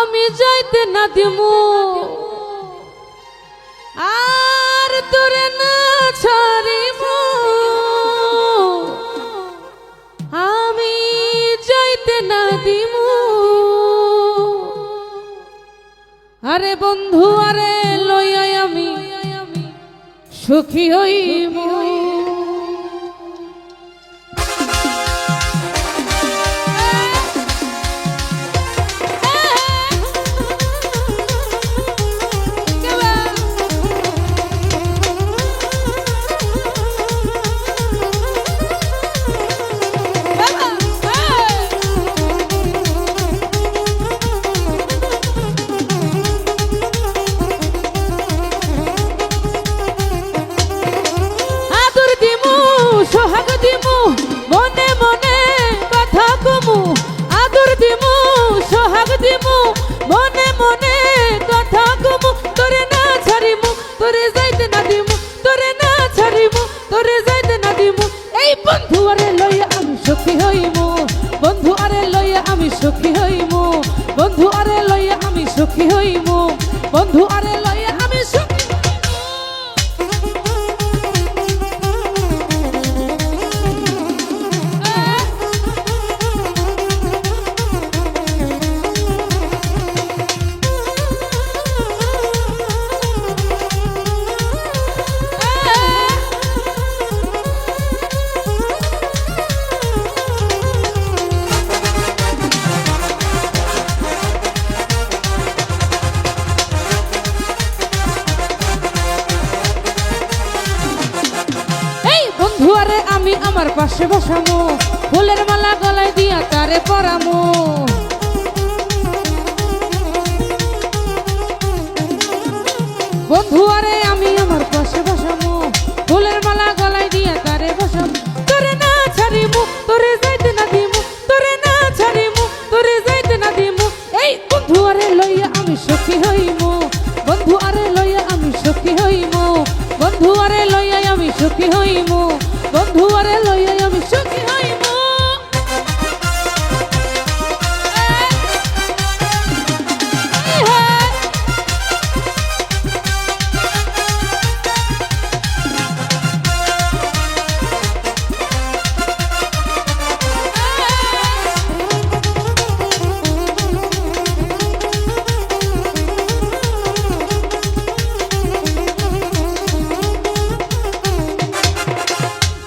আমি যাইতে না দিমু আর তোরে না ছাড়িমু আমি যাইতে না দিমু আরে বন্ধু আরে লইয়া আমি সুখী হইমু সোহাগ দিমু মনে মনে কথা কমু আদর দিমু সোহাগ দিমু মনে মনে কথা কমু তোরে না ছাড়িমু তোরে যাইতে না দিমু তোরে না ছাড়িমু তোরে যাইতে না দিমু এই বন্ধু আরে লইয়া আমি সুখী হইমু বন্ধু আরে লইয়া আমি সুখী হইমু বন্ধু আরে লইয়া আমি সুখী হইমু বন্ধু আরে লইয়া আমি সুখী বন্ধুয়ারে আমি আমার পাশে বসামু ফুলের মালা গলায় দিয়া তারে পরামু বন্ধুয়ারে আমি আমার পাশে বসামু ফুলের মালা গলায় দিয়া তারে বসামু তোরে না ছাড়িমু তোরে যাইতে না দিমু তোরে না ছাড়িমু তোরে যাইতে না দিমু এই বন্ধুয়ারে লইয়া আমি সুখী হইমু বন্ধু আরে লইয়া আমি সুখী হইমু বন্ধু আরে লইয়া আমি সুখী হইমু বন্ধু আরে লইয়া আমি সুখী হইমু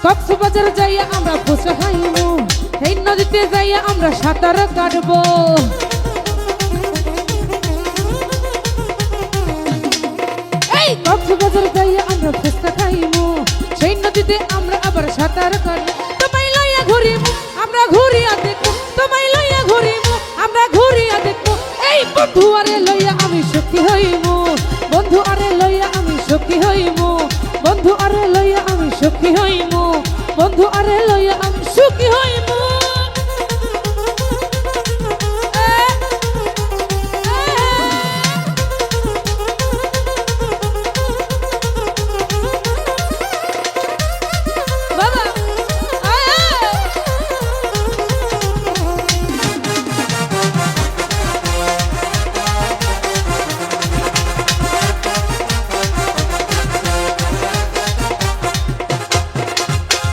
কক্সবাজার যাইয়া আমরা ফুচকা খাইমু এই নদীতে যাইয়া আমরা সাঁতার কাটবো এই কক্সবাজার যাইয়া আমরা ফুচকা খাইমু সেই নদীতে আমরা আবার সাঁতার কাটবো তোমায় লইয়া ঘুরিমু আমরা ঘুরিয়া দেখবো তোমায় লইয়া ঘুরিমু আমরা ঘুরিয়া দেখবো এই বন্ধু আরে লইয়া আমি সুখী হইমু বন্ধু আরে লইয়া আমি সুখী হইমু বন্ধু আরে লইয়া আমি সুখী হইমু বন্ধু আরে লইয়া আমি সুখী হইমু বাবা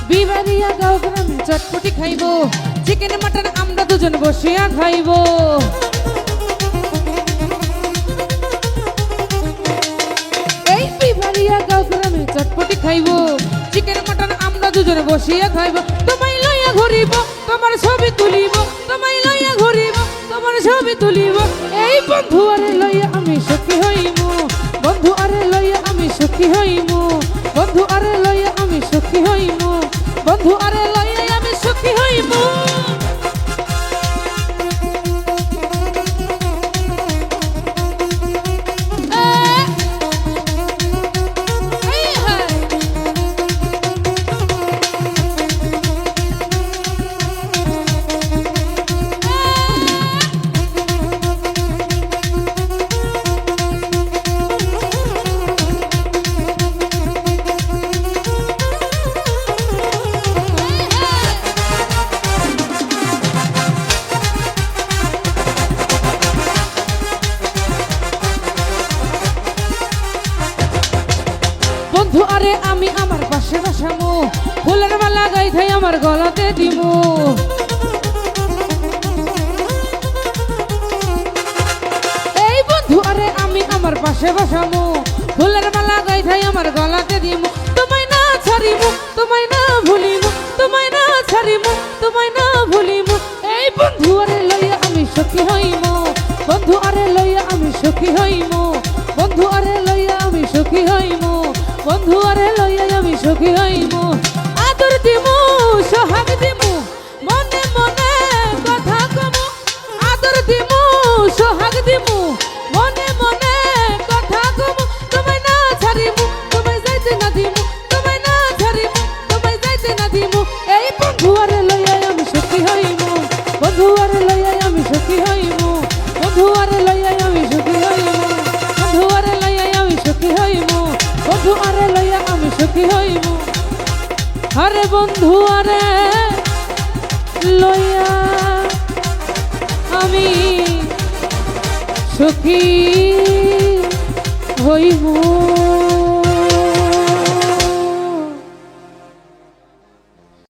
বিবারিয়া গাঁও গ্রামে চটপটি খাইবো চিকেন মাটন আমরা দুজন বসিয়া খাইবো এই বিবারিয়া গাঁও গ্রামে চটপটি খাইবো চিকেন মাটন আমরা দুজন বসিয়া খাইবো তোমায় লইয়া ঘুরিব তোমার ছবি তুলিব তোমায় লইয়া ঘুরিব তোমার ছবি তুলিব এই বন্ধু আরে লইয়া আমি সুখী হইমু বন্ধু আরে লইয়া আমি সুখী হইমু বন্ধু আরে লইয়া আমি সুখী হইমু বন্ধু আরে লইয়া আমি সুখী হইমু বন্ধু আরে আমি আমার পাশে বসামু ফুলের মালা গাইথাই আমার গলাতে দিমু এই বন্ধু আরে আমি আমার পাশে বসামু ফুলের মালা গাইথাই আমার গলাতে দিমু তোমায় না ছাড়িমু তোমায় না ভুলিমু তোমায় না ছাড়িমু তোমায় না ভুলিমু এই বন্ধু আরে লইয়া আমি সুখী হইমু বন্ধু আরে লইয়া আমি সুখী হইমু বন্ধু আরে লইয়া আমি সুখী হইমু বন্ধু আরে লইয়া আমি সুখী হইমু আদর দিমু সোহাগ দিমু মনে মনে কথা কমু আদর দিমু সোহাগ দিমু মনে মনে কথা কমু তোমায় না ছাড়িমু তোমায় যাইতে না দিমু তোমায় না ছাড়িমু তোমায় যাইতে না দিমু এই বন্ধু আরে লইয়া আমি সুখী হইমু বন্ধু আরে লইয়া আমি সুখী হইমু বন্ধু আরে লইয়া আমি সুখী হইমু বন্ধু আরে লইয়া আমি সুখী হইমু বন্ধু আরে লইয়া আমি সুখী হইমু আরে বন্ধু আরে লইয়া আমি সুখী হইমু।